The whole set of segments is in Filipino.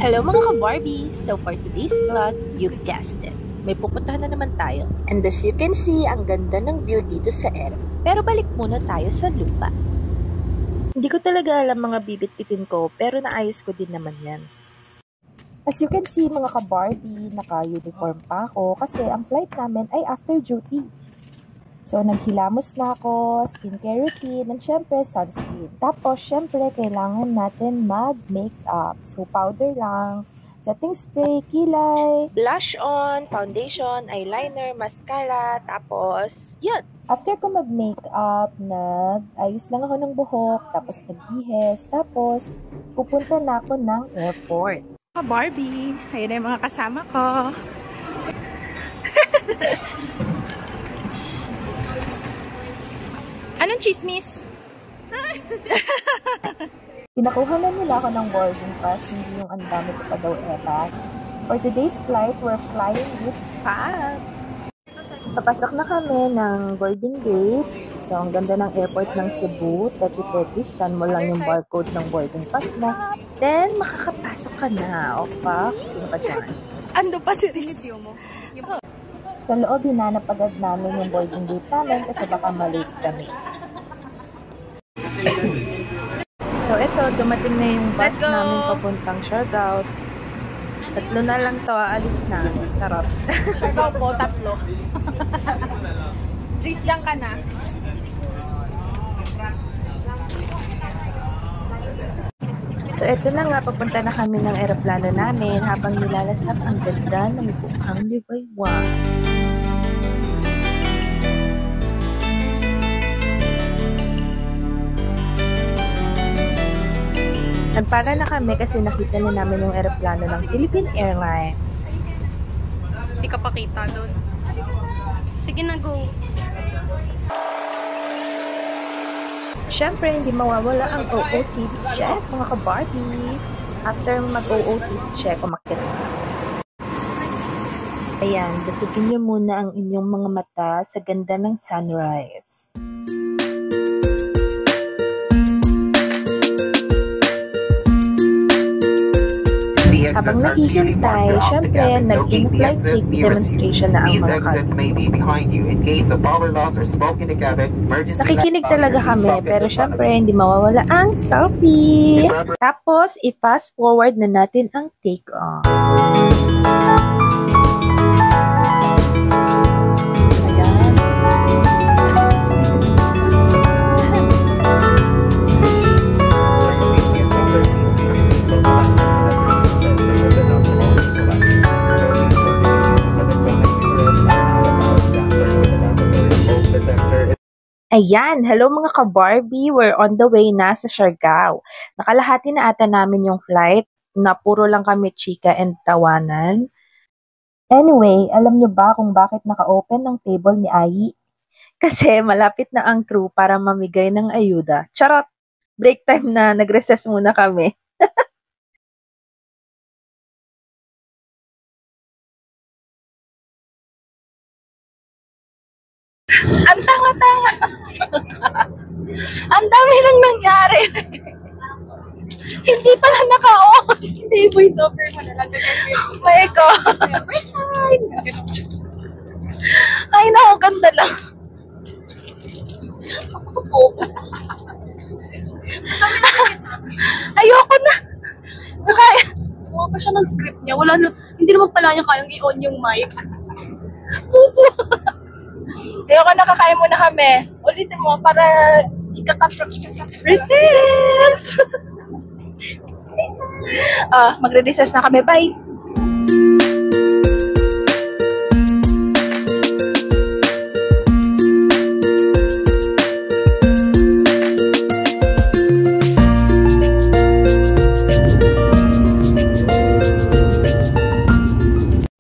Hello mga ka-Barbie! So for today's vlog, you guessed it. May pupuntahan na naman tayo. And as you can see, ang ganda ng view dito sa air. Pero balik muna tayo sa lupa. Hindi ko talaga alam mga bibit-bitin ko, pero naayos ko din naman yan. As you can see mga ka-Barbie, naka-uniform pa ako kasi ang flight namin ay after duty. So, naghilamos na ako, skincare routine, and syempre, sunscreen. Tapos, syempre, kailangan natin mag-makeup. So, powder lang, setting spray, kilay, blush on, foundation, eyeliner, mascara, tapos, yun. After ko mag-makeup, nag-ayos lang ako ng buhok, tapos nag-bihes, tapos, pupunta na ako ng airport. Barbie, ayun na yung mga kasama ko. Anong chismis? Pinakuha na nila ako ng boarding pass, hindi yung ang dami ko pa daw etas. For today's flight, we're flying with PAB. Papasok na kami ng boarding gate. So, ang ganda ng airport ng Cebu. 30-30, scan mo lang yung barcode ng boarding pass mo. Then, makakapasok ka na. O pa? Sino pa dyan? Ando pa si Rizio mo. Sa loob, hinanap agad namin yung boarding gate namin kasi baka malate kami. So, ito, dumating na yung bus namin papuntang Siargao. Tatlo na lang to, aalis na. Charot. Siargao po, tatlo. Riz, dyan ka na. So, ito na nga, papunta na kami ng aeroplano namin habang nilalasap ang ganda ng bukhang liwaywang. Nagpara na kami kasi nakita na namin yung aeroplano ng Philippine Airlines. Hindi ka pakita doon. Sige na, go. Siyempre, hindi mawawala ang OOTD check, mga ka-Barbie. After mag-OOTD check, umakyat na. Ayan, dasugin niyo muna ang inyong mga mata sa ganda ng sunrise. Habang naghihintay, syempre, nag-in-flight safety demonstration na ang mga cars. Nakikinig talaga kami, pero syempre, hindi mawawala ang selfie. Tapos, i-fast forward na natin ang take-off. Ayan, hello mga ka-Barbie, we're on the way na sa Siargao. Nakalahati na ata namin yung flight, na puro lang kami chika and tawanan. Anyway, alam nyo ba kung bakit naka-open ng table ni Ayi? Kasi malapit na ang crew para mamigay ng ayuda. Charot! Break time na, nag-recess muna kami. Ang tanga-tanga! Ang dami nang nangyari! Hindi pala naka-on! Hindi, voice over mo na lang. My God! Ay, naku, ganda lang. Ayoko na! Nakaya. Tuwa pa siya ng script niya. Wala na, hindi naman pala niya kayang i-on yung mic. Pupo! Ayoko na, kakain muna kami. Ulitin mo para recess! Magre-recess na kami. Bye!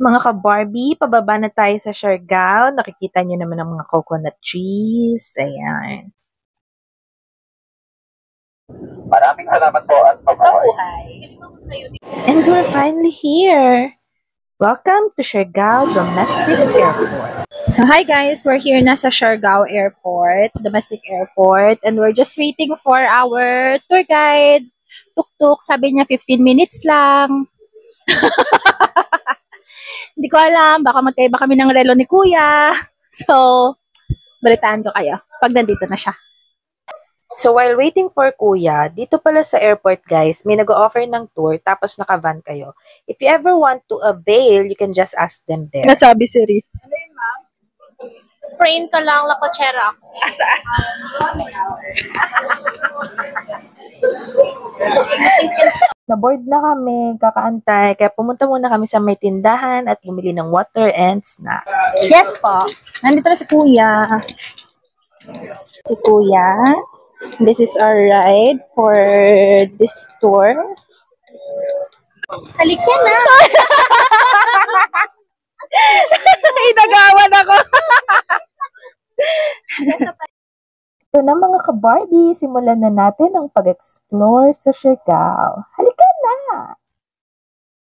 Mga ka-Barbie, pababa na tayo sa Siargao. Nakikita nyo naman ang mga coconut trees. Ayan. Maraming salamat po at mabuhay. And we're finally here. Welcome to Siargao Domestic Airport. So hi guys, we're here na sa Siargao Airport, Domestic Airport, and we're just waiting for our tour guide. Tuk-tuk, sabi niya 15 minutes lang. Hindi ko alam, baka magkaiba kami ng relo ni Kuya. So, balitaan ko kayo pag nandito na siya. So, while waiting for Kuya, dito pala sa airport, guys, may nag-offer ng tour tapos naka-van kayo. If you ever want to avail, you can just ask them there. Nasabi si Riz. Ano yun, ma'am? Sprain ka lang, lakotsera ako. Asaan? Na-board na kami, kakaantay, kaya pumunta muna kami sa may tindahan at bumili ng water and snack. Yes po. Nandito na si Kuya. Si Kuya. This is our ride for this tour. Halika na! Inagawan ako! Ito na mga ka-Barbie, simulan na natin ang pag-explore sa Siargao. Halika na!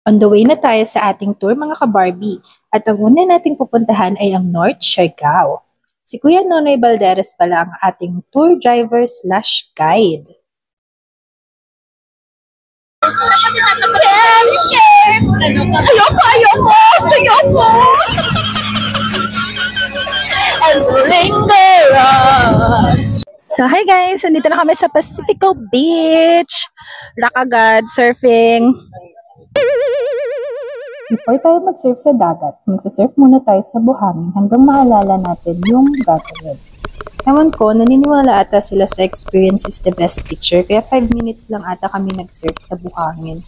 On the way na tayo sa ating tour mga ka-Barbie. At ang una nating pupuntahan ay ang North Siargao. Si Kuya Nonoy Balderas pala ang ating tour driver / guide. Ayoko! And linger on. So, hi guys! Nandito na kami sa Pacifico Beach. Rock agad, surfing. Before tayo mag-surf sa dagat, magsasurf muna tayo sa buhangin hanggang maalala natin yung gagawin. Ewan ko, naniniwala ata sila sa experience is the best teacher, kaya 5 minutes lang ata kami nag-surf sa buhangin.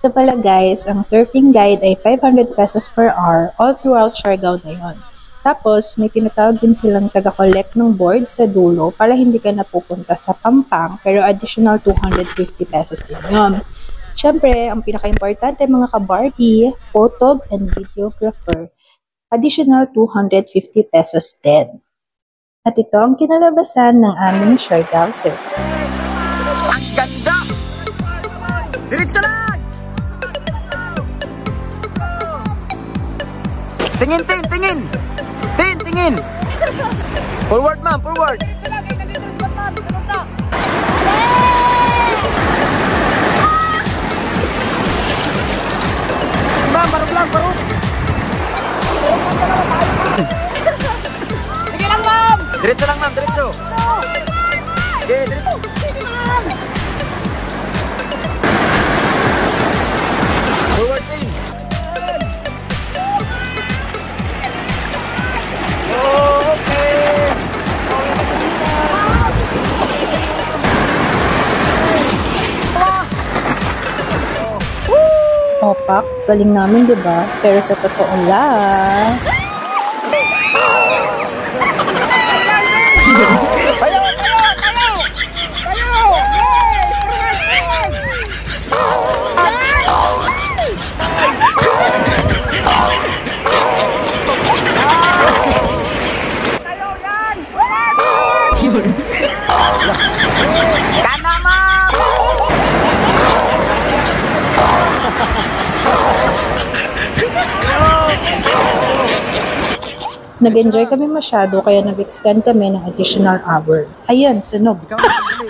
Ito pala guys, ang surfing guide ay 500 pesos per hour all throughout Siargao na yun. Tapos, may tinatawag din silang taga-collect ng board sa dulo para hindi ka napupunta sa Pampang, pero additional 250 pesos din yun. Siyempre, ang pinaka-importante mga ka-Barbie, photog and videographer, additional 250 pesos din. At ito ang kinalabasan ng aming Siargao surf. Ang ganda! Diretso lang! Tingin! Tingin! Forward ma'am, forward! Ma'am, parang lang, parang! Sige lang ma'am! Diretso lang ma'am, diretso! Okay, diretso! Forward team! Opak, galing namin, di ba? Pero sa totoo lang. Kana ma'am! Nag-enjoy kami masyado kaya nag-extend kami ng additional hour. Ayan, sunog.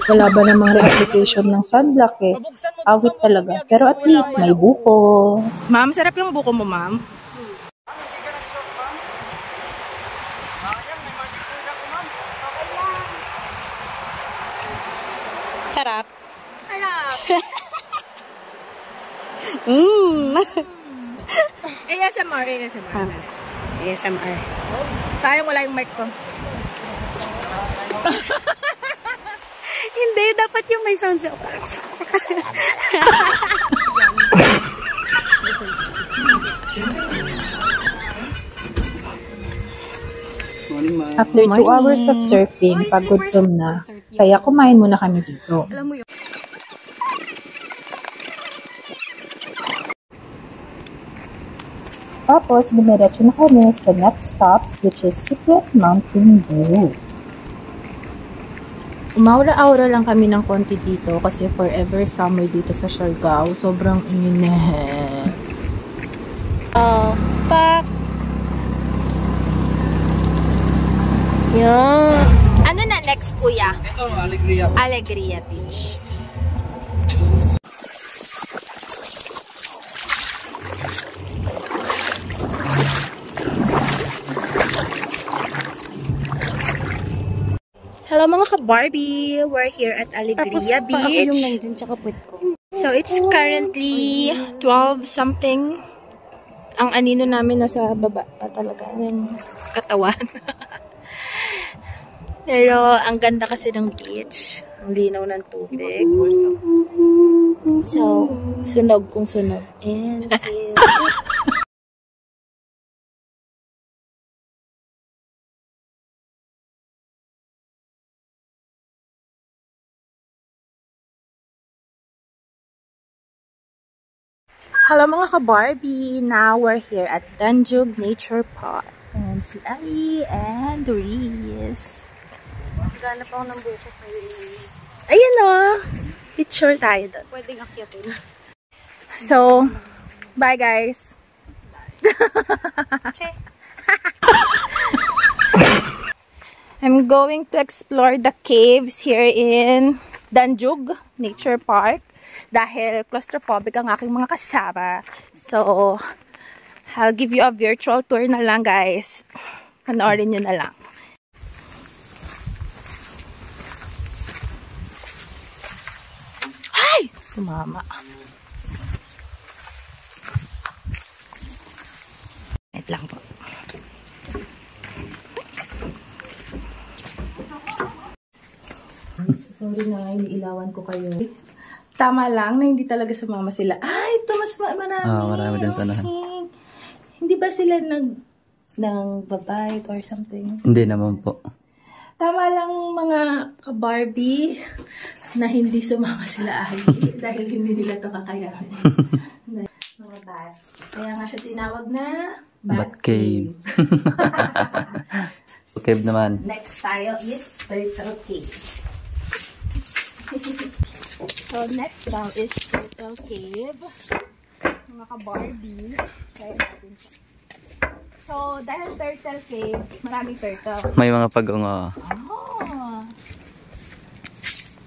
Wala ba namang re-application ng sunblock eh? Awit talaga. Pero at least may buko. Ma'am, sarap yung buko mo, ma'am. Sarap. ASMR. ASMR. Sayang wala yung mic ko. Hindi, dapat yung may sound. After 2 hours of surfing, pagod na. Kaya kumain muna kami dito. Alam mo yun. Tapos, dumiretso na kami sa next stop, which is Secret Mountain View. Umaura-aura lang kami ng konti dito kasi forever summer dito sa Siargao. Sobrang init. Oh, pak! Yan. Ano na next, kuya? Ito, Alegria. Alegria Beach. Hello mga ka-Barbie! We're here at Alegria Beach. Yung nandun, tsaka puwet ko. So it's currently 12 something. Ang anino namin nasa baba pa talaga ng katawan. Pero ang ganda kasi ng beach. Ang linaw ng tubig. So, sunog kung sunog. And hello mga ka-Barbie! Now we're here at Danjug Nature Park. And si Ali and Doris. Ganap ako ng buko kayo. Ayan o! Picture tayo doon. Pwedeng akyatin. So, bye guys! I'm going to explore the caves here in Danjug Nature Park. Dahil claustrophobic ang aking mga kasama. So, I'll give you a virtual tour na lang guys. Panoorin nyo na lang. Ay! Tumama. Wait lang po. Sorry na, iniilawan ko kayo. Tama lang na hindi talaga sumama sila. Ay, ito mas marami. Marami din sana. Hindi ba sila nag-babite or something? Hindi naman po. Tama lang mga ka-Barbie na hindi sumama sila ay dahil hindi nila to kakayanin. Mga bats. Kaya nga siya tinawag na Bat Cave. Cave naman. Next tayo is Turtle Cave. So, next daw is Turtle Cave. Mga ka-Barbie. Try natin siya. So, dahil Turtle Cave, maraming turtle. May mga pag-ungo. Oh!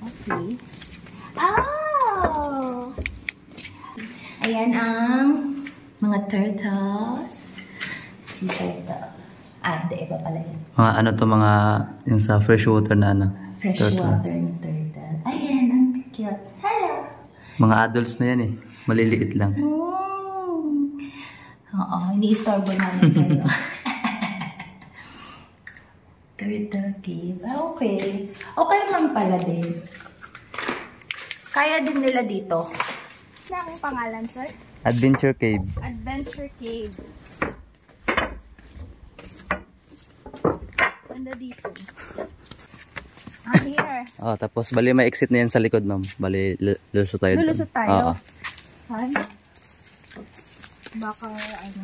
Okay. Oh! Ayan ang mga turtles. Si turtle. Ah, hindi. Iba pala yan. Mga ano to, mga yung sa fresh water na ano. Freshwater na turtle. Ayan, ang cute. Hello! Mga adults na yan eh. Maliliit lang. Oo, ini-istorbo namin kayo. Turtle Cave. Ah, okay. Okay lang pala din. Kaya din nila dito. Ano ang pangalan, sir? Adventure Cave. Adventure Cave. Ganda dito. Ah, here. Oh, tapos bali may exit na yan sa likod, ma'am. Bali lulusot tayo. Lulusot tayo? Oo. Ay. Baka ano.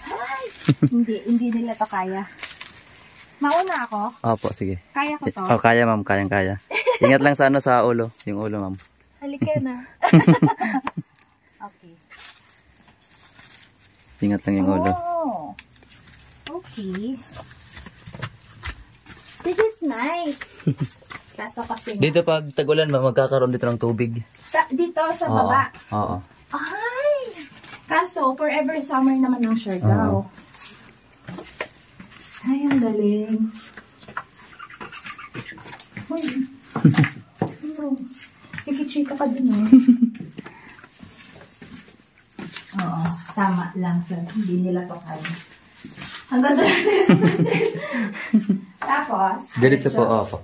Ay. hindi nila to kaya. Mauna ako? Opo, sige. Kaya ko to? Oh, kaya ma'am, kayang-kaya. Ingat lang sa ano, sa ulo. Yung ulo, ma'am. Halika na. Okay. Ingat lang yung ulo. Oh. Okay. This is nice. Kaso kasi Dito pag tag-ulan, ma'am, magkakaroon dito ng tubig. dito sa baba. Oo. Ay! Kaso, forever summer naman ng Siargao. Ay, ang galing. Uy. Ano? Kikichika ka din eh. Oo, tama lang sir. Hindi nila to kaya. Hanggang doon sila sa Tapos, Diretso po, opo.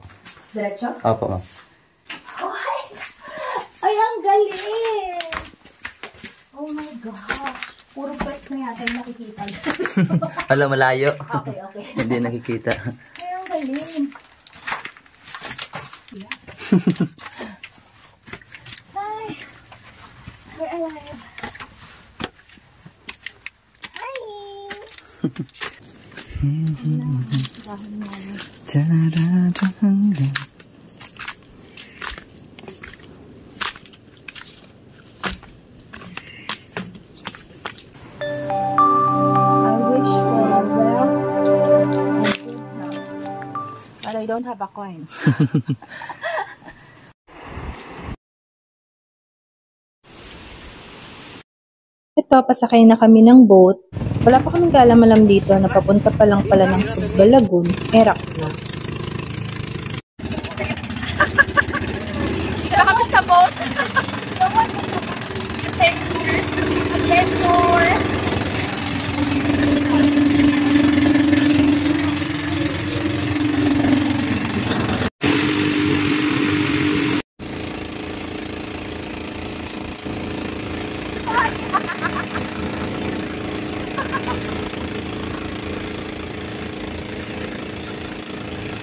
Diretso? Opo, ma'am. Ay, ang galing! Oh my gosh. Puro pet na yata yung nakikita. Alam, malayo. Okay. Hindi nakikita. Ay, ang galing. Yeah. Hi. We're alive. Hi. I don't have a coin. Ito, pasakay na kami ng boat. Wala pa kaming kaalam-alam dito na papunta pa lang pala ng Suba Lagoon, erak na. Sila kami sa boat. Adventure.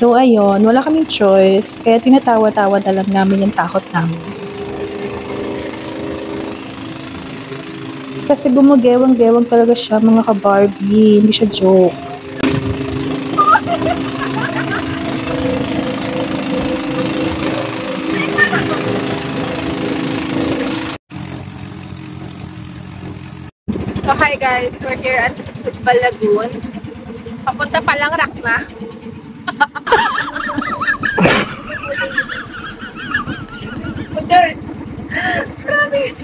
So ayun, wala kaming choice, kaya tinatawa-tawa na lang namin yung takot namin. Kasi gumagewang-gewang talaga siya mga ka-Barbie, hindi siya joke. So hi guys, we're here at Suba Lagoon. Papunta pa lang Rock na. Promise.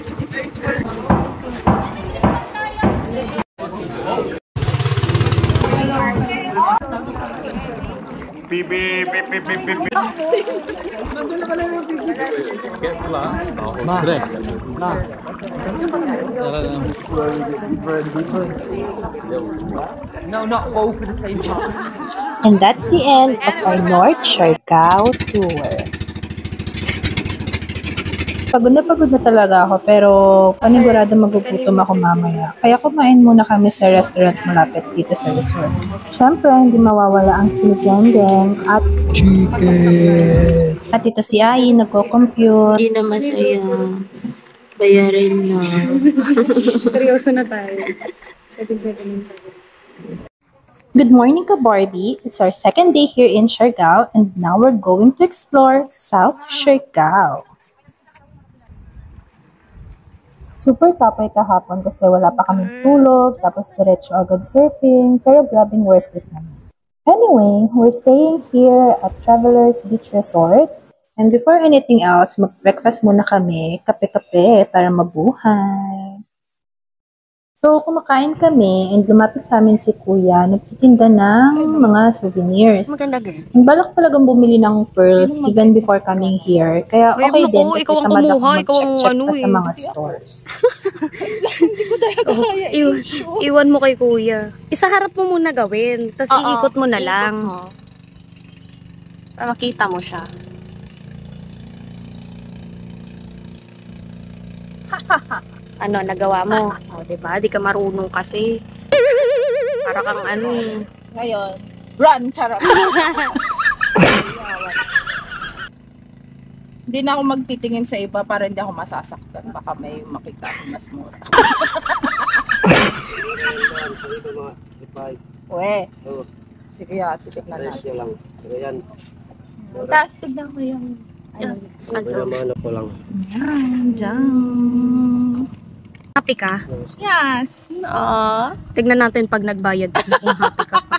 And that's the end of our North Siargao tour. Pagod na talaga ako pero panigurado magugutom ako mamaya. Kaya kumain muna kami sa restaurant malapit dito sa resort. Siyempre, hindi mawawala ang sinigandeng at chicken. At ito si Ai, nagko-compute. Hindi na masaya. Bayarin na. Seryoso na tayo. 777. Good morning, ka-Barbie. It's our second day here in Siargao and now we're going to explore South Siargao. Super tapay kahapon kasi wala pa kaming tulog, tapos diretso agad surfing, pero grabing worth it naman. Anyway, we're staying here at Travelers Beach Resort. And before anything else, mag-breakfast muna kami, kape-kape para mabuhay. So, kumakain kami and lumapit sa amin si Kuya, nagtitinda ng mga souvenirs. Maganda girl. Ang balak talagang bumili ng pearls even before coming here. Kaya okay din kasi tamad ako mag-check-check pa sa mga stores. Hindi ko talaga kaya Iwan mo kay kuya. Isaharap mo muna gawin, tapos iikot mo na lang. Para makita mo siya. Ano, nagawa mo? O, diba? Di ka marunong kasi. Para kang ano eh. Ngayon, run, charot. Hindi na ako magtitingin sa iba para hindi ako masasaktan. Baka may makita ako mas mura. Uwe. Sige, tikit na natin. Tapos, tignan ko yung... Ano ko lang. Happy ka? Yes. Tignan natin pag nagbayad ka kung happy ka pa.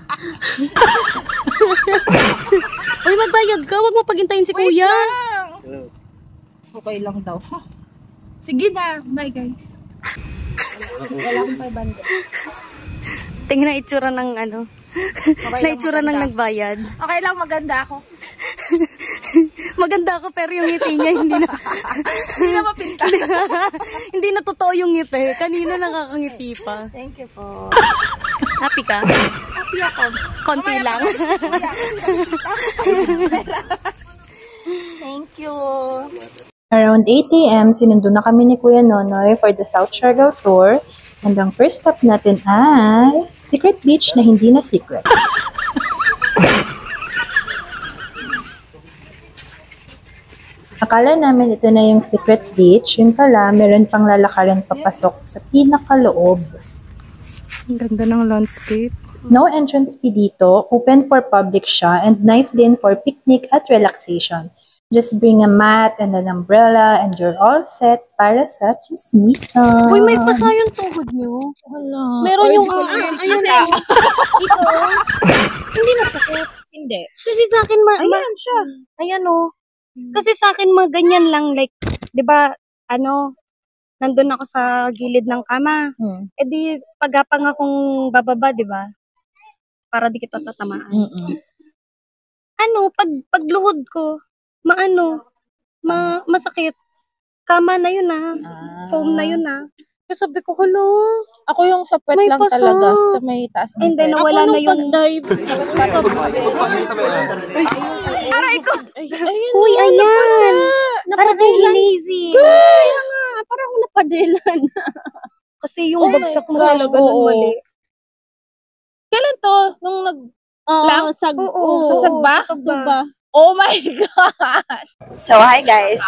Uy, magbayad ka. Huwag mo paghintayin si Wait kuya. lang. Okay lang daw. Sige na. Bye, guys. Wala akong 500. Tingnan na itsura ng ano. Okay Na itsura ng nagbayad. Okay lang, maganda ako. Maganda ako pero yung ngiti niya hindi na Hindi na mapinta. hindi na totoo yung ngiti. Kanina nakakangiti pa. Thank you po. Happy ka? Happy ako. Konti lang. Thank you. Around 8 a.m., sinundo na kami ni Kuya Nonoy for the South Siargao tour. And ang first stop natin ay Secret Beach na hindi na secret. Akala namin ito na yung Secret Beach, yun pala, meron pang lalakarin papasok sa pinakaloob. Ang ganda ng landscape. No entrance fee dito, open for public siya, and nice din for picnic at relaxation. Just bring a mat and an umbrella and you're all set para sa chismisan. Uy, may pasa yung tuhod niyo. Wala. Meron yung ayun na. Hindi na sakit. Hindi. Kasi sa akin Ayan siya. Ayan o. Kasi sa akin ganyan lang like, 'di ba? Ano, nandun ako sa gilid ng kama. Eh di, pagapang akong bababa, di ba? Para di kita tatamaan. Ano, pagluhod ko, masakit. Kama na yun foam na yun Kasi sabi ko, hello. Ako yung sa puwet May lang pasa. talaga. Sa may taas ng And then, puwet. nawala na yung... Aray ko! Uy, ayan! Para kang lazy. Kaya nga, parang ako napadilan. Kasi yung Oh bagsak my mo God, talaga nun oo. mali. Kailan to? Nung lang sa Sagba? sa Sagba. Oh my gosh! So, hi guys!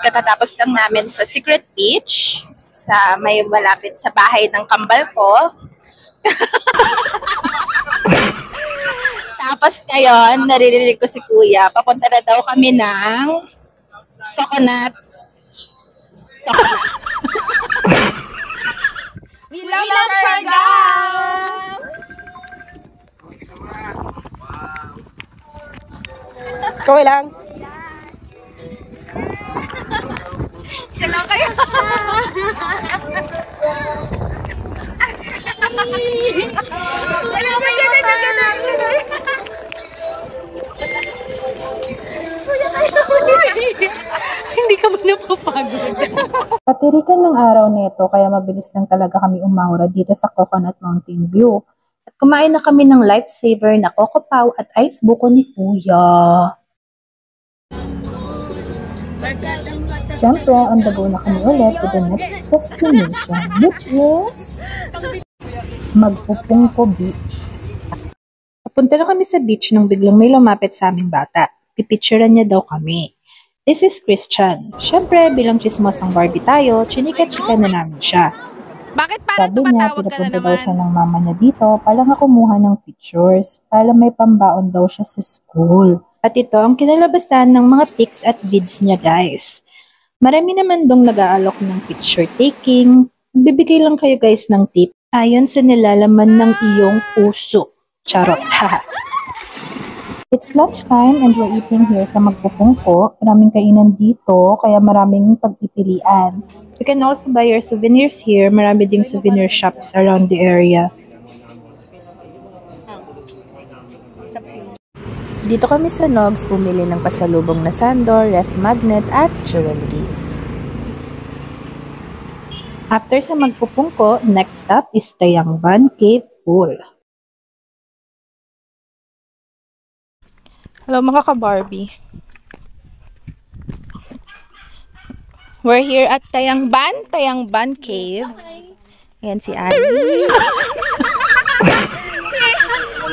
Katatapos lang namin sa Secret Beach sa may malapit sa bahay ng kambal ko. Tapos ngayon, naririnig ko si Kuya, papunta na daw kami ng coconut. We love Siargao! Kaway lang. Dalaw kayo! Hindi ka ba napapagod? Patirikan ng araw nito kaya mabilis lang talaga kami umahura dito sa Coconut Mountain View. At kumain na kami ng lifesaver na Coco Pau at ice buko ni Kuya. Siyempre, on the go na kami ulit to the next destination, which is Magpupungko Beach. Papunta na kami sa beach nung biglang may lumapit sa aming bata. Pipicturean niya daw kami. This is Christian. Siyempre, bilang chismosang Barbie tayo, chinika-chika na namin siya. Bakit parang Sabi niya, tumatawag ka na pinapunta daw naman? siya ng mama niya dito para nga kumuha ng pictures para may pambaon daw siya sa school. At ito ang kinalabasan ng mga pics at vids niya guys. Marami naman dong nag-aalok ng picture taking. Bibigay lang kayo guys ng tip ayon sa nilalaman ng iyong puso. Charot. It's lunchtime and we're eating here sa Magpupungko. Maraming kainan dito, kaya maraming pagpipilian. You can also buy your souvenirs here. Marami ding souvenir shops around the area. Dito kami sa Nogs bumili ng pasalubong na sandor, ref magnet at jewelries. After sa Magpupungko, next stop is Tayangban Cave Pool. Hello mga ka-Barbie. We're here at Tayangban Cave. Ayan si Ali.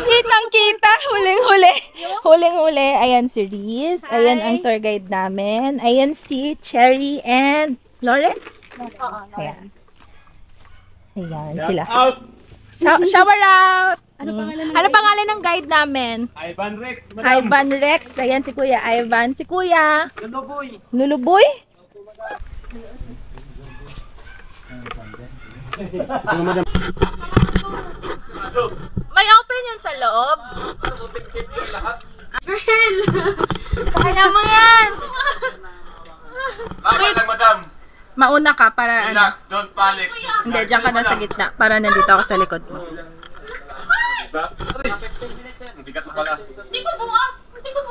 Kitang-kita, huling-huli. Ayan si Riz. Ayan ang tour guide namin. Ayan si Cherry and Lawrence. Ayan. Ayan sila. Shower out! Ano pangalan ng guide namin? Ivan Rex. Ivan Rex. Ayan si Kuya Ivan. Si Kuya Luluboy. Luluboy? May open yun sa loob. Girl! Kaya mo yan! Bakit lang, madam? Mauna ka para ano. Relax, don't panic. Hindi, dyan ka na sa gitna. Para nandito ako sa likod mo. Diba? Ang bigat mo pala.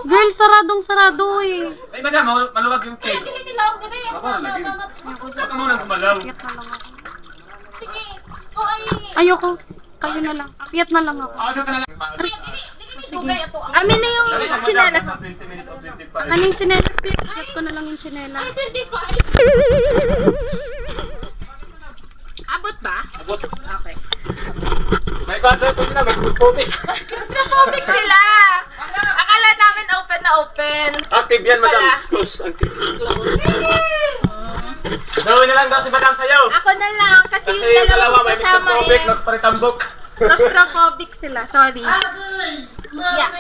Girl, sarado eh. Ay, madam, maluwag yung cake. Ako, lagi. Huwag ka muna gumalaw. Ayoko. Kayo na lang. Akyat na lang ako. Ano ka na lang? Amin na yung chinelas. Kaning chinelas, akyat ko na lang yung chinelas. Abot ba? Abot. Okay. May kwento po sila, may tubig. Claustrophobic sila! Akala namin open na open. Active yan, madam. Wala. Close, active. Gawin na lang daw si madam sayaw. Ako na lang, kasi Kasi yung yung dalawa, dalawang may kasama Mr. Tubig, eh. nagparitambok. Claustrophobic sila, sorry. Yeah.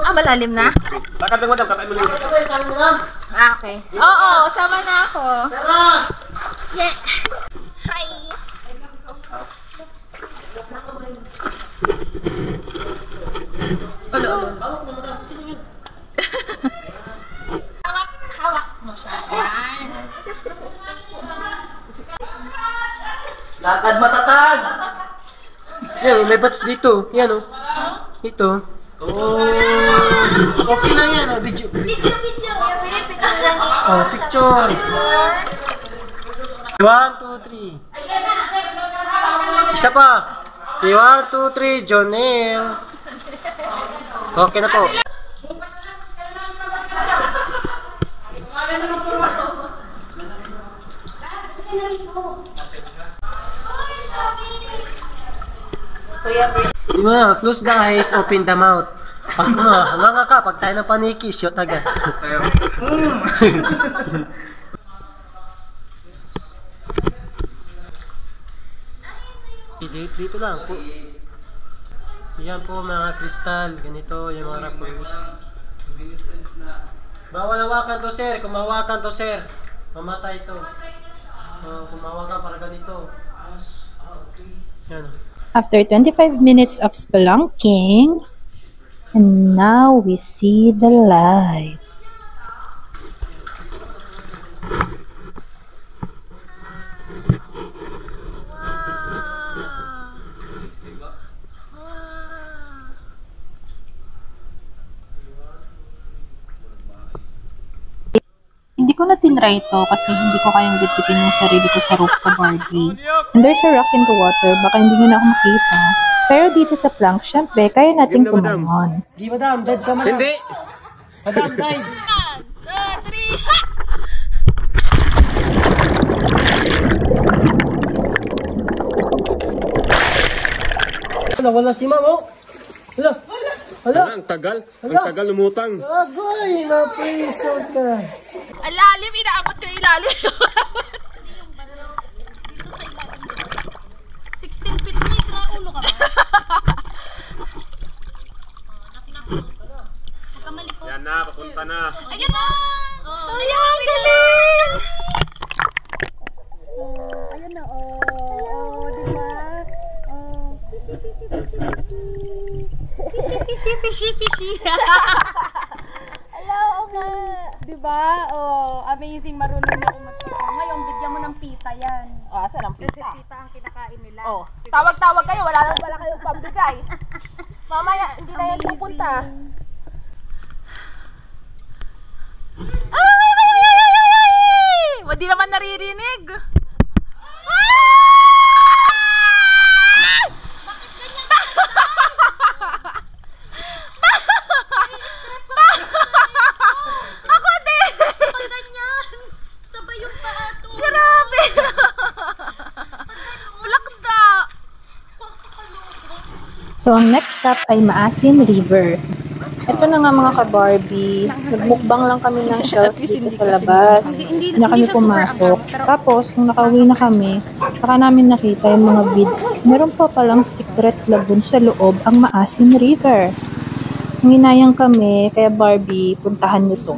Malalim na? Lakad lang, madam. Kakain mo lang. Okay. Oo, sama na ako. Yeah. Hi. Ulo. Hawak mo siya. Yan. Lakad matatag! Yan, may bats dito. Yan o. Ito. Oh. Okay lang yan. Oh. Video. Oh, picture. 1, 2, 3. Isa pa. 1, 2, 3. Jonel. Okay na po. Di ba, close the eyes, open the mouth. Pag hanga ka, pag tayo ng paniki, shoot agad. Dito lang po. Yan po mga kristal, ganito, yung mga rappers. Bawal hawakan to sir, kung mahawakan to sir, mamatay to. Kung mahawakan para ganito. Yan. After 25 minutes of spelunking, and now we see the light. Hindi ko na tinry ito kasi hindi ko kayang bitbitin yung sarili ko sa rope ko, Barbie. And there's a rock in the water, baka hindi nyo na ako makita. Pero dito sa plank, syempre, kaya natin kumangon. Di madam, dead ka madam. Hindi! Madam, dive! 1, 2, 3, ha! Wala si ma'am, oh! Hala! Hala! Ang tagal! Ang tagal lumutang! Agoy! Napriso ka! Alalim, inaabot ko ilalim. 16 feet na isa ulo ka ba? Yan na, papunta na! Ayan na! Ayan, galing! Ayan na, diba? Fishy. Hello, nga. Diba? Amazing, marunong na ako magpita. Ngayon, bigyan mo ng pita yan. Saan ang Kasi pita ang kinakain nila. Tawag-tawag kayo, wala nang pala kayong pambigay. Mamaya, hindi na yan pupunta. Ay! Hindi naman naririnig. Ako din! Pag ganyan, sabay yung paato. Grabe! Plakda! So, ang next stop ay Maasin River. Ito na nga mga ka-Barbie. Nagmukbang lang kami ng shells dito sa labas. Hindi na kami pumasok. Tapos, nung nakauwi na kami, saka namin nakita yung mga beads. Meron pa palang secret lagoon sa loob ang Maasin River. Nanginayang kami, kaya Barbie, puntahan nyo to.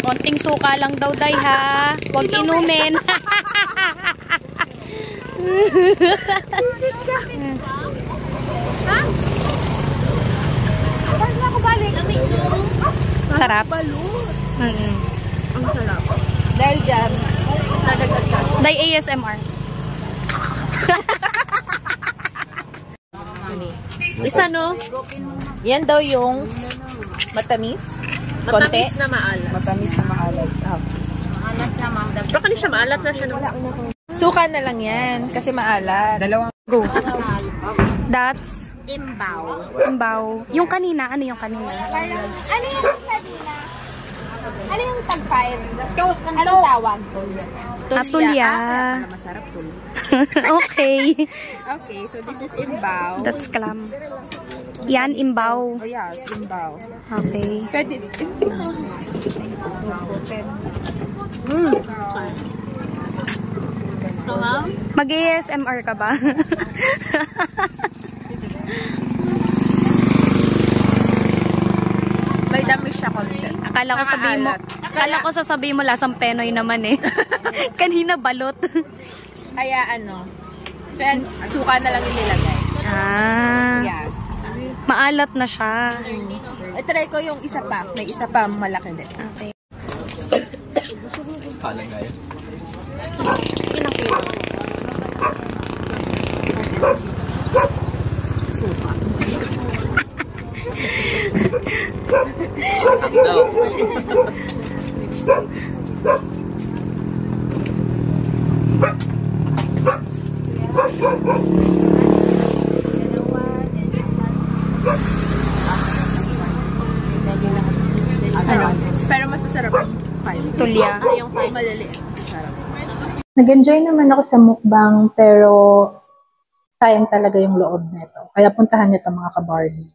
Konting suka lang daw, day, ha? Huwag inumin. Sarap. Ang sarap. Dahil dyan, nadagat ka. Day ASMR. Isa, no? Yan daw yung matamis. Matamis na maalat. Matamis na maalat. Maalat na, ma'am. Pero kanina siya maalat na siya. Suka na lang yan, kasi maalat. Dalawang. Go. That's Imbaw. imbaw. Yung kanina, ano yung kanina? Ano yung kanina? Ano yung tag 5? Anong tawag? Tulya. Masarap tulya. Okay. Okay, so this is imbaw. That's clam. Yan, imbaw. Oh yes, imbaw. Okay. Pwede. Mag-ASMR ka ba? May dami siya konti. Akala ko sasabihin mo lasang Penoy naman eh. Kanina balot. Kaya ano, suka na lang yung nilagay. Ah. Yes. Maalat na siya. Try ko yung isa pa. May isa pa malaki din. Okay. Kalang kayo. Suka. Ano? Pero mas masarap yung 5. Tulya. Yung 5 maliliit. Masarap. Nag-enjoy naman ako sa mukbang, pero sayang talaga yung loob nito. Kaya puntahan nyo ito mga ka-Barbie.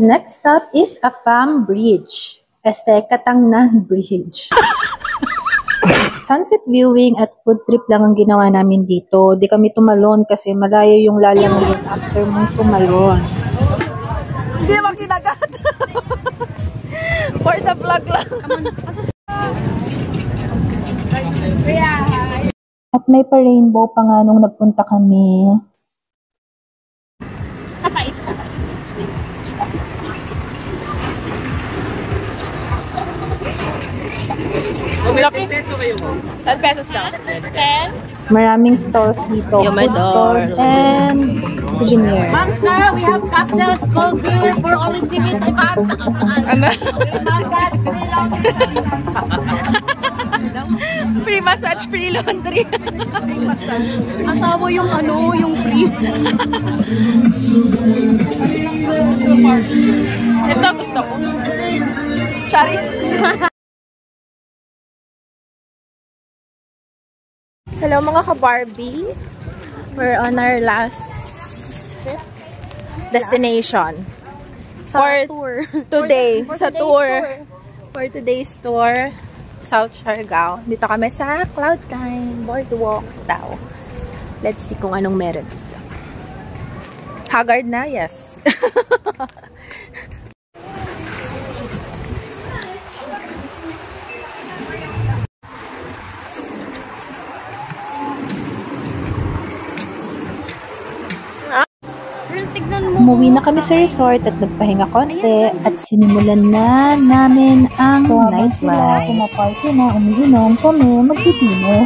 Next stop is Afam Bridge. Katangnan Bridge. Sunset viewing at food trip lang ang ginawa namin dito. Di kami tumalon kasi malayo yung lalangoy after mong tumalon. Hindi mo kinagat. For the vlog lang. At may pa-rainbow pa nga nung nagpunta kami. Ilang peso kayo mo? 10 pesos lang. 10? Maraming stalls dito. Food stalls and souvenirs. Ma'am, sir, we have cocktails cold beer for only 75. Free massage, free laundry. Asawa yung ano, yung free. Ito gusto ko. Charis. Hello mga ka-Barbie. We're on our last destination. For today. Sa tour. For today's tour. South Siargao. Dito kami sa Cloud9 Boardwalk daw. Let's see kung anong meron dito. Haggard na? Yes. Umuwi na kami sa resort at nagpahinga konti at sinimulan na namin ang nightlife. Kumaparty na, umiinom kami, magtitino.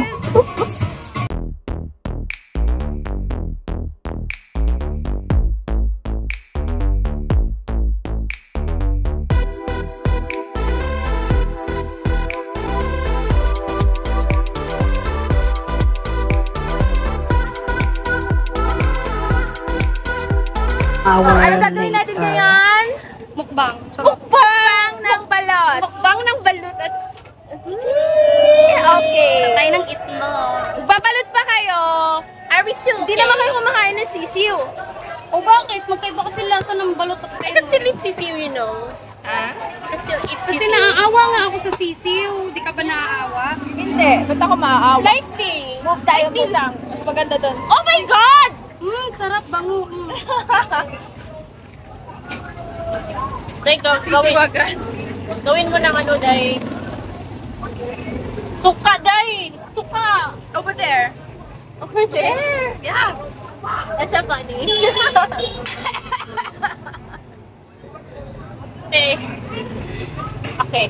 Ano gagawin natin ngayon? Mukbang. Mukbang ng balot. Mukbang ng balot at... Okay. Tayo ng itlog. Magbabalot pa kayo. Are we still Hindi naman kayo kumakain ng sisiw. O bakit? Magkaiba kasi lasa ng balot at I can still eat sisiw, you know. Ha? I can still eat Kasi sisiw. naaawa nga ako sa sisiw. Di ka ba naaawa? Hindi. Ba't ako maaawa? Slicing. Move tayo mo lang. Mas maganda doon. Oh my God! Sarap bango. Sisiw agad. Gawin mo ng ano, Day. Suka, Day! Suka! Over there. Over there? Yes. That's so funny. Okay.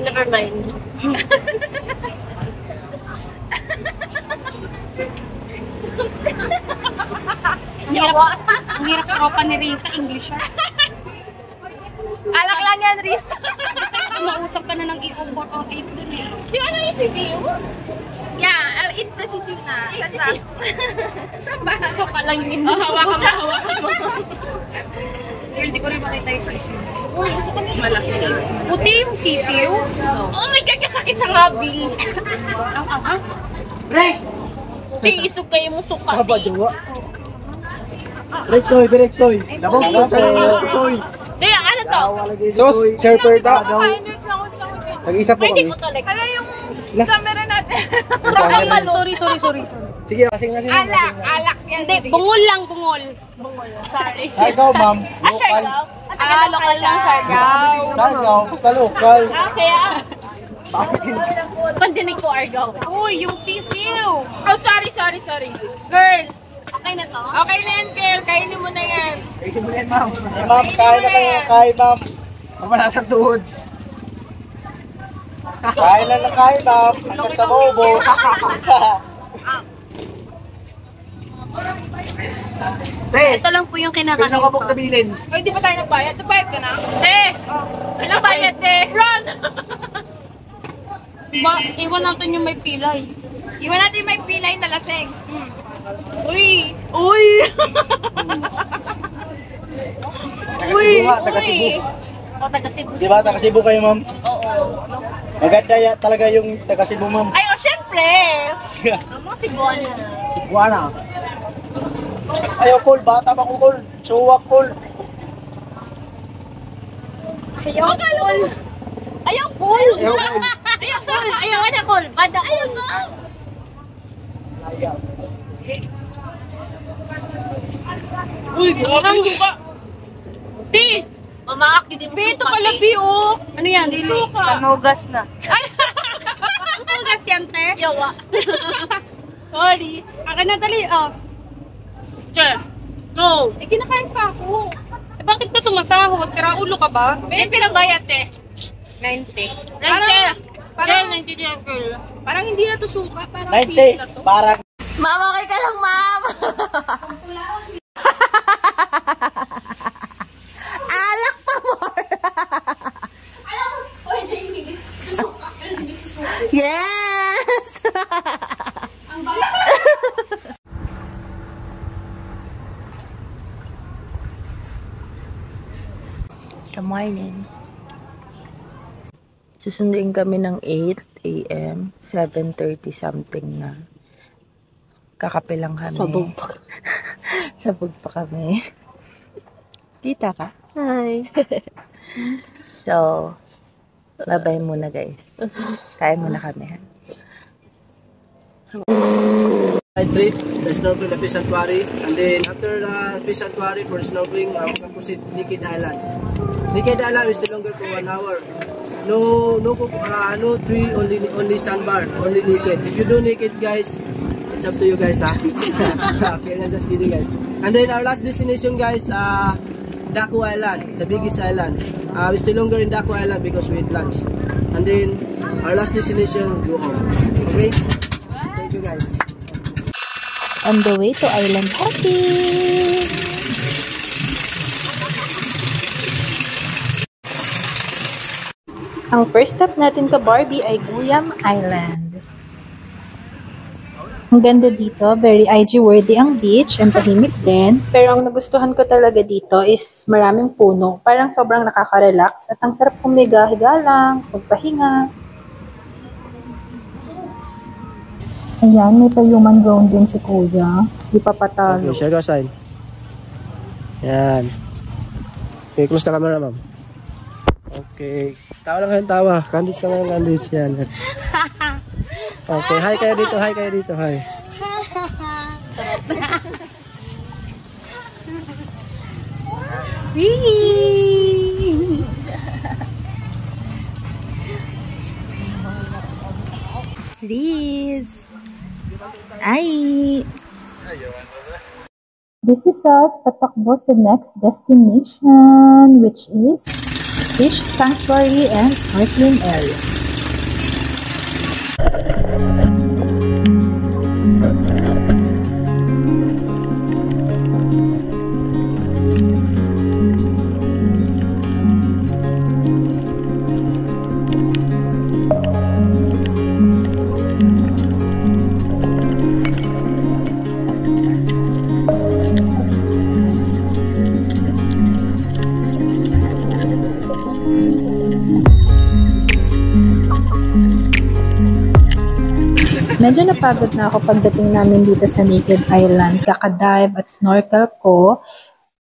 Never mind. Ang hirap tropa ni Risa, English siya. Alak lang yan, Riz. Kasi mausap ka na ng i-over o 8 dun eh. Di ba na yung sisiw? Yeah, I'll eat the sisiw na. Saan ba? Saan ba? Suka lang yun. Oh, hawakan mo. Girl, di ko rin makita yung size mo. Uy, gusto ko ng Malaki. Puti yung sisiw. Oh my God, kasakit sa ngabi. Ang aha. Di, isog kayo mo suka. Reksoy, Reksoy. Labog ka sa Reksoy. Di, ano to? Sos, Sherper ta. Nag-isa po Pwede kami. ko talaga. Hala yung camera natin. Sorry. Sige, kasing-kasing. Alak yan. Hindi, bungol lang, bungol. Sorry. Siargao, ma'am. Lokal. Lokal lang Siargao. Siargao, basta lokal. Kaya, Pandinig ko, Argao. Uy, yung sisiw. oh sorry. Girl, Okay na to? Okay na yan, girl. Kainin mo na yan. Kainin mo na yan, ma'am. Ma'am, kain na kayo. Kain, ma'am. Pamanasan tuhod. Kain lang na kain, ma'am. Hanggang sa maubos. Ito lang po yung kinakain Pwede ko. ka na bilin. Ay, hindi pa tayo nagbayad. Nagbayad ka na? Ilang bayad, Run! Iwan natin yung may pilay. Iwan natin yung may pilay na laseng. Uy! Uy! Taga-Cebu nga, taga-Cebu. O, taga-Cebu. Di ba, taga-Cebu kayo, ma'am? Oo. Maganda talaga yung taga-Cebu, ma'am. Ay, syempre! Mga Cebuana. Cebuana. Ayaw, cool. Bata ba ko, cool? Suwak, cool. Ayaw, cool! Ayaw, cool! Ayaw, cool. Ayaw, cool! Ayaw, ano, cool! Banda, ayaw, cool! Uy, grabe ka. Ti! Mamaak, hindi mo Ito pala, oh. Ano yan? Suka. Panugas na. Tugas yan, te. Yawa. Sorry. Akin na, dali, oh. Che. No. Eh, kinakain pa ako. Eh, bakit ka sumasahod? Sira ulo ka ba? May pinagbayad, 90. Parang 90 parang hindi na to suka. Parang 90. sili na to. Parang. Ma'am, okay ka lang, ma'am. Alak pa more. Yes! Good morning. Susunduin kami ng 8 a.m. 7:30 something na. Kakape lang kami. Sabog pa. Sabog pa kami. Kita ka? Hi. So, bye-bye muna guys. Kain muna kami. Trip, the snorkeling the Fish Sanctuary, and then after the Fish Sanctuary for snorkeling, we can proceed Naked Island. Naked Island is still longer for 1 hour. No tree, only sandbar, only naked. If you do naked, guys, it's up to you guys, ha? Okay, I'm just kidding, guys. And then our last destination, guys, Daku Island, the biggest island. We stay longer in Daku Island because we eat lunch. And then our last destination, go home. Okay? Thank you, guys. On the way to Island Hopping! Ang first stop natin to Barbie ay Guyam Island. Ang ganda dito, very IG-worthy ang beach, and tahimik din. Pero ang nagustuhan ko talaga dito is maraming puno. Parang sobrang nakaka-relax at ang sarap humiga-higa lang, magpahinga. Ayan, may pa-human ground din si Kuya. Di pa patalo. Okay, share ka sign. Yan. Okay, close na camera, ma'am. Okay. Tawa lang kayong tawa. Candids ka lang, candids. Yan. Okay, hi kayo dito, hi kayo dito, hi. Liz! Ay! This is us patakbo sa next destination, which is Fish Sanctuary and Snorkeling Area. Medyo napagod na ako pagdating namin dito sa Naked Island. Kaka-dive at snorkel ko.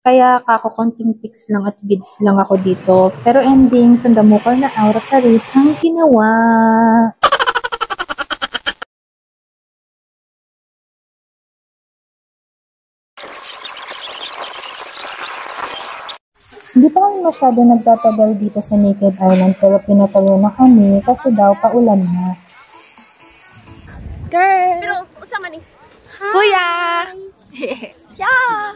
Kaya konting pics lang at vids lang ako dito. Pero ending, sandamukal na aura pa rin ang ginawa. Hindi pa kami masyado nagtatagal dito sa Naked Island pero pinatayo na kami kasi daw paulan na. Girl! Pero, unsa man ni? Kuya! Yeah!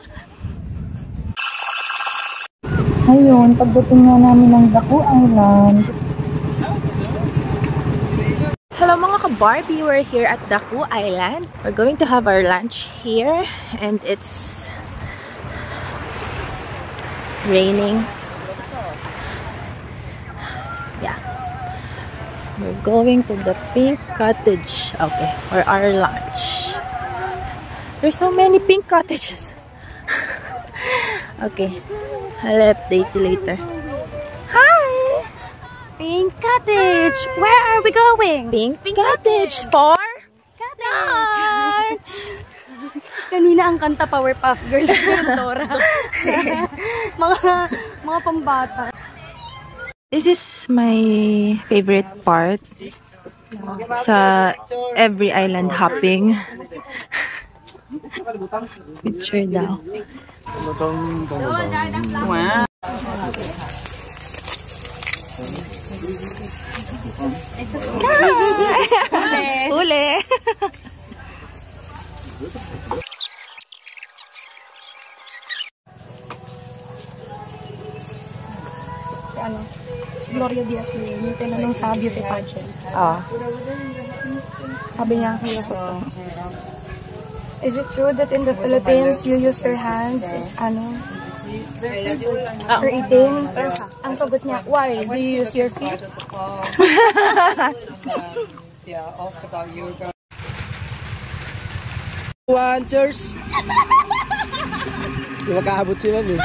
Ngayon, pagdating na namin ng Daku Island, Hello mga ka-Barbie! We're here at Daku Island. We're going to have our lunch here and it's raining. Yeah. We're going to the Pink Cottage. Okay, for our lunch. There's so many pink cottages. Okay, I'll update you later. Hi! Pink Cottage! Where are we going? Pink Cottage for lunch! Kanina ang kanta Powerpuff Girls Dora. mga pambata. This is my favorite part sa every island hopping. Picture daw. Wow. Uli. Si Gloria Diaz din, yung tinanong sa beauty pageant. Sabi niya kayo, is it true that in the Philippines you use your hands for eating? Ang sagot niya, why? Do you use your feet? One, cheers! Di makaabot sila eh.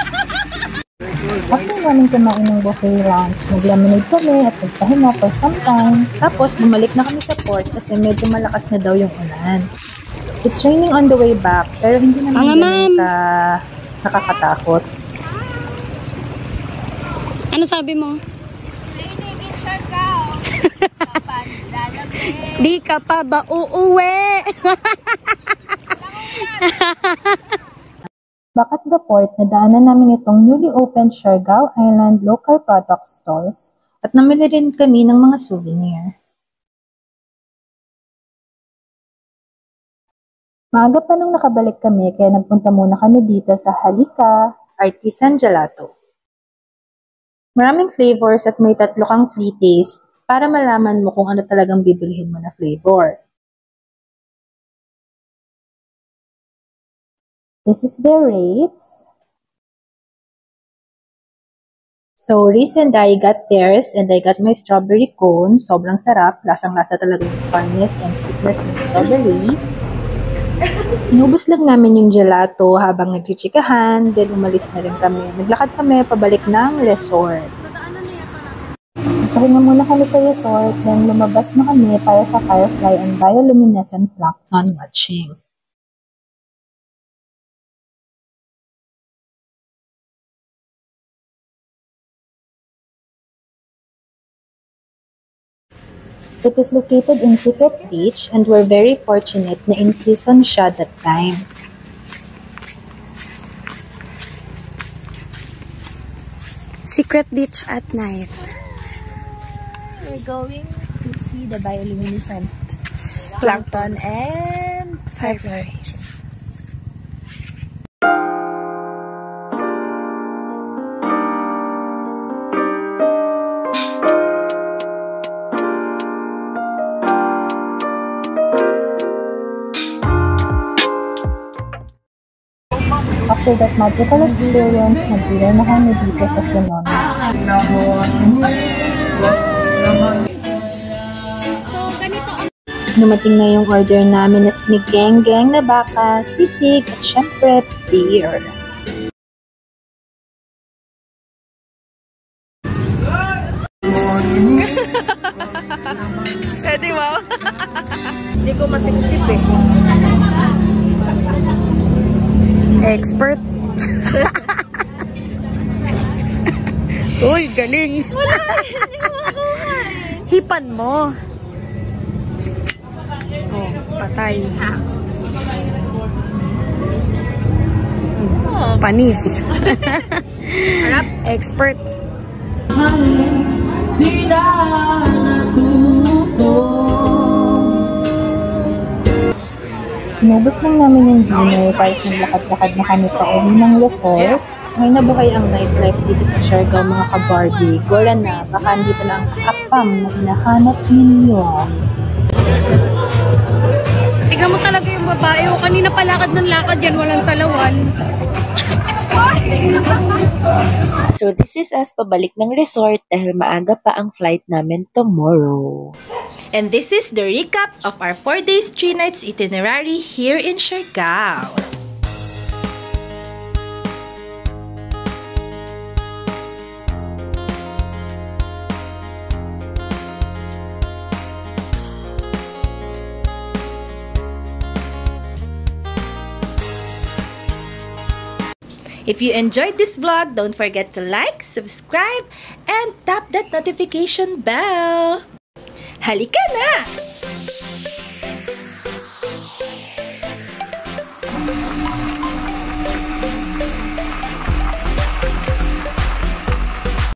after namin kumain ng buffet lunch, nag-lemonade kami at nagpahinga for some time. Tapos, bumalik na kami sa port kasi medyo malakas na daw yung ulan. It's raining on the way back, pero hindi naman ganun nakakatakot. Ano sabi mo? Di ka pa ba uuwi? Back at the port, nadaanan namin itong newly opened Siargao Island local product stores at namili rin kami ng mga souvenir. Maaga pa nung nakabalik kami kaya nagpunta muna kami dito sa Halika Artisan Gelato. Maraming flavors at may 3 kang free taste para malaman mo kung ano talagang bibilihin mo na flavor. This is their rates. So, Riz and I got theirs and I got my strawberry cone. Sobrang sarap. Lasang-lasa talaga yung sourness and sweetness ng strawberry. Inubos lang namin yung gelato habang nagchichikahan. Then, umalis na rin kami. Naglakad kami pabalik ng resort. Pahinga muna kami sa resort. Then, lumabas na kami para sa firefly and bioluminescent plankton watching. It is located in Secret Beach and we're very fortunate na in season siya that time. Secret Beach at night. We're going to see the bioluminescent plankton and fireflies. After that magical experience, nag-dinner na kami dito sa Flonones. Dumating na yung order namin na sinigang-gang na baka, sisig, at syempre, beer. Pwede mo? Hindi ko masip-sip eh. Expert. Uy, galing. Wala, hindi mo makuha eh. Hipan mo. Oh, patay. Panis. Harap. Expert. Inubos lang namin yung dinner para sa lakad-lakad na kami pa uwi ng resort. May nabuhay ang nightlife dito sa Siargao mga ka-Barbie. Gora na, baka dito na ang kakapam na hinahanap ninyo. Tignan mo talaga yung babae. O, kanina palakad ng lakad yan, walang salawan. So this is us pabalik ng resort dahil maaga pa ang flight namin tomorrow. And this is the recap of our 4 days, 3 nights itinerary here in Siargao. If you enjoyed this vlog, don't forget to like, subscribe, and tap that notification bell. Halika na!